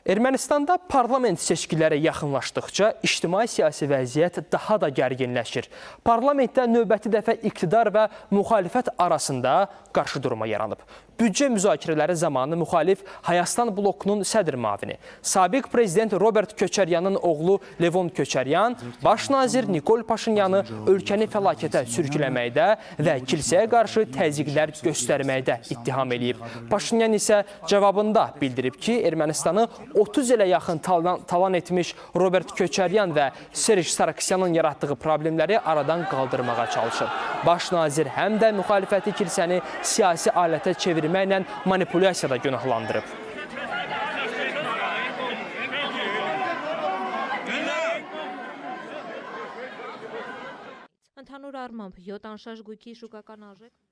Ermənistanda parlament seçkiləri yaxınlaşdıqca ictimai-siyasi vəziyyət daha da gərginləşir. Parlamentdə növbəti dəfə iqtidar və müxalifət arasında qarşıdurma yaranıb. Büdcə müzakirələri zamanı müxalif Hayastan blokunun sədr müavini, sabiq prezident Robert Köçəryanın oğlu Levon Köçəryan, baş nazir Nikol Paşinyanı ölkəni fəlakətə sürükləməkdə və kilsəyə qarşı təzyiqlər göstərməkdə ittiham edib. Paşinyan isə cavabında bildirib ki, Ermənistanı 30 ilə yaxın talan etmiş Robert Köçəryan və Serj Sarkisyanın yaratdığı problemləri aradan qaldırmağa çalışır. Baş nazir həm də müxalifəti kilsəni siyasi alətə çevirməklə manipulyasiyada günahlandırıb. Ընդհանուր առմամբ 7 անշարժ գույքի շուկական արժեք